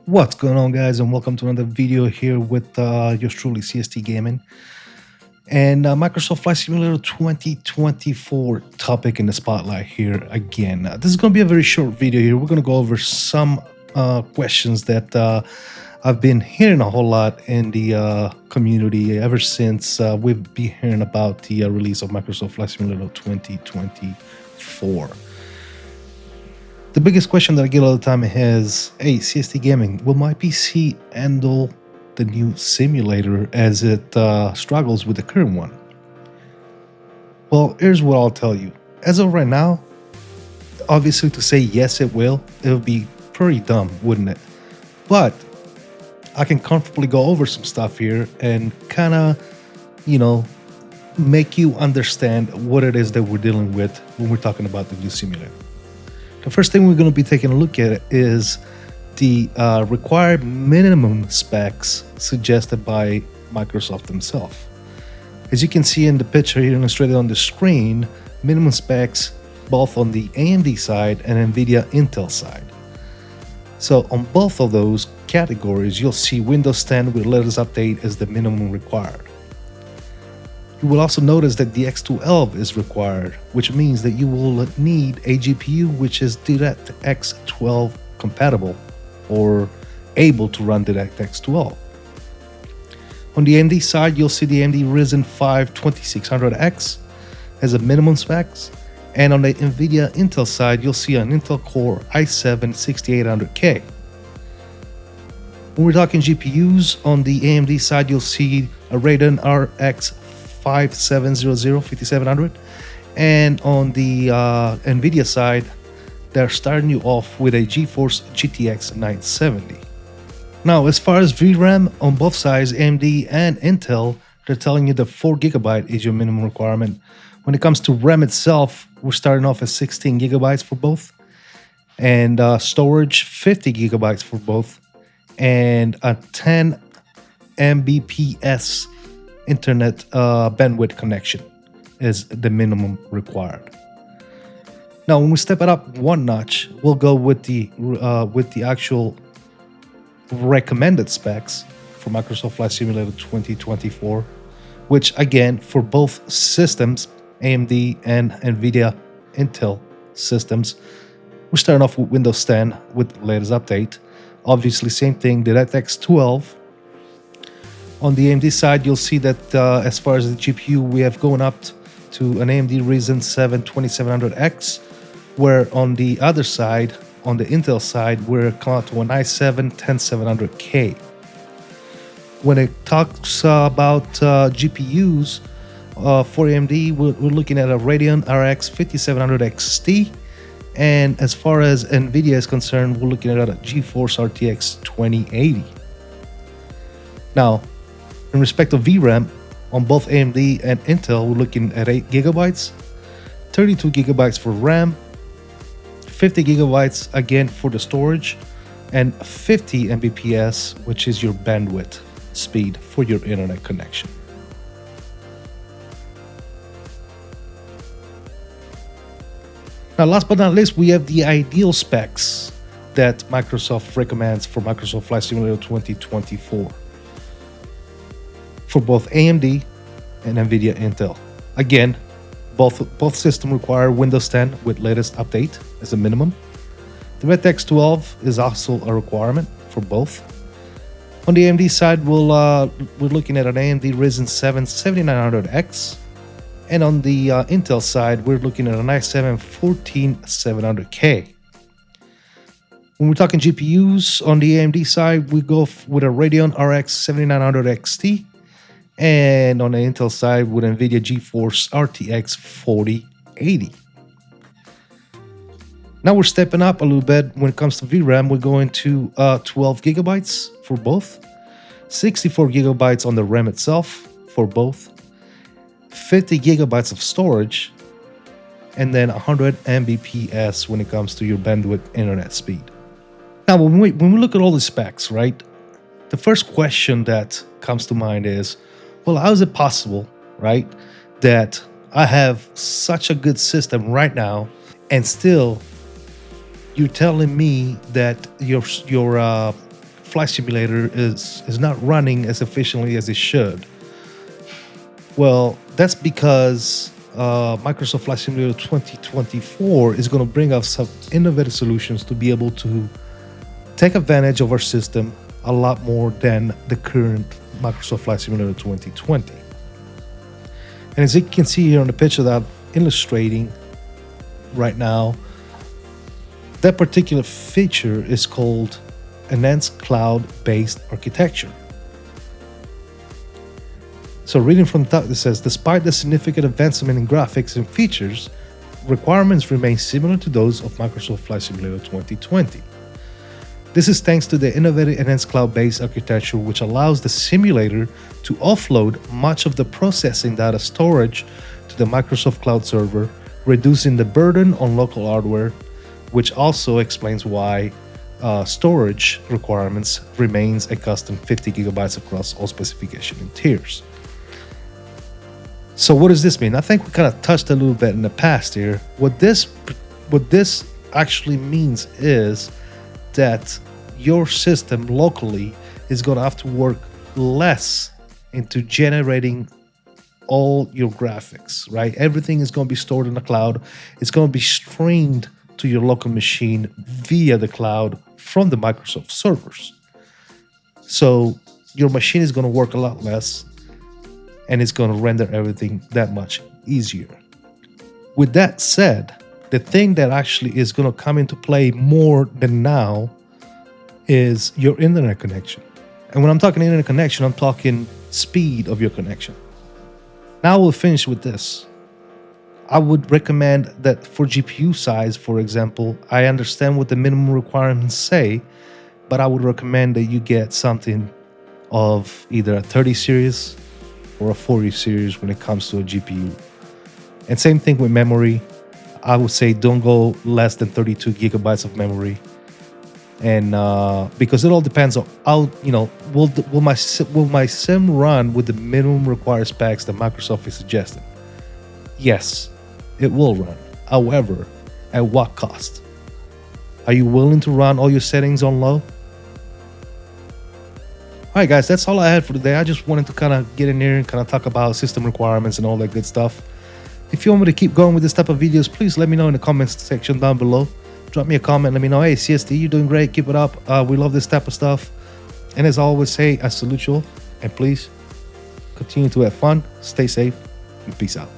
What's going on, guys, and welcome to another video here with yours truly, CST Gaming, and Microsoft Flight Simulator 2024 topic in the spotlight here again. This is going to be a very short video here. We're going to go over some questions that I've been hearing a whole lot in the community ever since we've been hearing about the release of Microsoft Flight Simulator 2024. The biggest question that I get all the time is, hey, CST Gaming, will my PC handle the new simulator as it struggles with the current one? Well, here's what I'll tell you. As of right now, obviously to say yes it will be pretty dumb, wouldn't it? But I can comfortably go over some stuff here and kind of, make you understand what it is that we're dealing with when we're talking about the new simulator. The first thing we're going to be taking a look at is the required minimum specs suggested by Microsoft themselves. As you can see in the picture here illustrated on the screen, minimum specs both on the AMD side and NVIDIA Intel side. So on both of those categories, you'll see Windows 10 with latest update as the minimum required. You will also notice that the X12 is required, which means that you will need a GPU which is DirectX 12 compatible or able to run DirectX 12. On the AMD side, you'll see the AMD Ryzen 5 2600X as a minimum specs, and on the NVIDIA Intel side, you'll see an Intel Core i7 6800K. When we're talking GPUs, on the AMD side, you'll see a Radeon RX 5700, and on the NVIDIA side, they're starting you off with a GeForce GTX 970. Now, as far as VRAM, on both sides, AMD and Intel, they're telling you that 4GB is your minimum requirement. When it comes to RAM itself, we're starting off at 16GB for both, and storage 50GB for both, and a 10 Mbps internet bandwidth connection is the minimum required. Now, when we step it up one notch, we'll go with the actual recommended specs for Microsoft Flight Simulator 2024, which again, for both systems, AMD and NVIDIA Intel systems, we're starting off with Windows 10 with the latest update. Obviously, same thing, DirectX 12. On the AMD side, you'll see that as far as the GPU, we have going up to an AMD Ryzen 7 2700X, where on the other side, on the Intel side, we're coming to an i7 10700K. When it talks about GPUs for AMD, we're looking at a Radeon RX 5700 XT, and as far as NVIDIA is concerned, we're looking at a GeForce RTX 2080. Now, in respect of VRAM, on both AMD and Intel, we're looking at 8GB, 32GB for RAM, 50GB again for the storage, and 50 Mbps, which is your bandwidth speed for your internet connection. Now, last but not least, we have the ideal specs that Microsoft recommends for Microsoft Flight Simulator 2024. For both AMD and NVIDIA Intel. Again, both systems require Windows 10 with latest update as a minimum. The DirectX 12 is also a requirement for both. On the AMD side, we're looking at an AMD Ryzen 7 7900X, and on the Intel side, we're looking at an i7 14700K. When we're talking GPUs, on the AMD side, we go with a Radeon RX 7900 XT, and on the Intel side with NVIDIA GeForce RTX 4080. Now we're stepping up a little bit when it comes to VRAM. We're going to 12GB for both, 64GB on the RAM itself for both, 50GB of storage, and then 100 Mbps when it comes to your bandwidth internet speed. Now, when we look at all the specs, right, the first question that comes to mind is, well, how is it possible, right, that I have such a good system right now and still you're telling me that your Flight Simulator is not running as efficiently as it should. Well, that's because Microsoft Flight Simulator 2024 is going to bring us some innovative solutions to be able to take advantage of our system a lot more than the current Microsoft Flight Simulator 2020. And as you can see here on the picture that I'm illustrating right now, that particular feature is called Enhanced Cloud-Based Architecture. So reading from the top, it says, despite the significant advancement in graphics and features, requirements remain similar to those of Microsoft Flight Simulator 2020. This is thanks to the innovative Enhanced Cloud-Based Architecture, which allows the simulator to offload much of the processing data storage to the Microsoft Cloud server, reducing the burden on local hardware, which also explains why storage requirements remains a custom 50 gigabytes across all specification and tiers. So what does this mean? I think we kind of touched a little bit in the past here. What this actually means is that your system locally is going to have to work less into generating all your graphics, right? Everything is going to be stored in the cloud. It's going to be streamed to your local machine via the cloud from the Microsoft servers. So your machine is going to work a lot less, and it's going to render everything that much easier. With that said, the thing that actually is going to come into play more than now is your internet connection. And when I'm talking internet connection, I'm talking speed of your connection. Now we'll finish with this. I would recommend that for GPU size, for example, I understand what the minimum requirements say, but I would recommend that you get something of either a 30 series or a 40 series when it comes to a GPU. And same thing with memory. I would say don't go less than 32 gigabytes of memory. And because it all depends on how, will my sim run with the minimum required specs that Microsoft is suggesting? Yes, it will run. However, at what cost? Are you willing to run all your settings on low? Alright guys, that's all I had for today. I just wanted to kind of get in here and kind of talk about system requirements and all that good stuff. If you want me to keep going with this type of videos, please let me know in the comments section down below. Drop me a comment, let me know, hey CST, you're doing great, keep it up. We love this type of stuff. And as I always say, I salute you all, and please continue to have fun, stay safe, and peace out.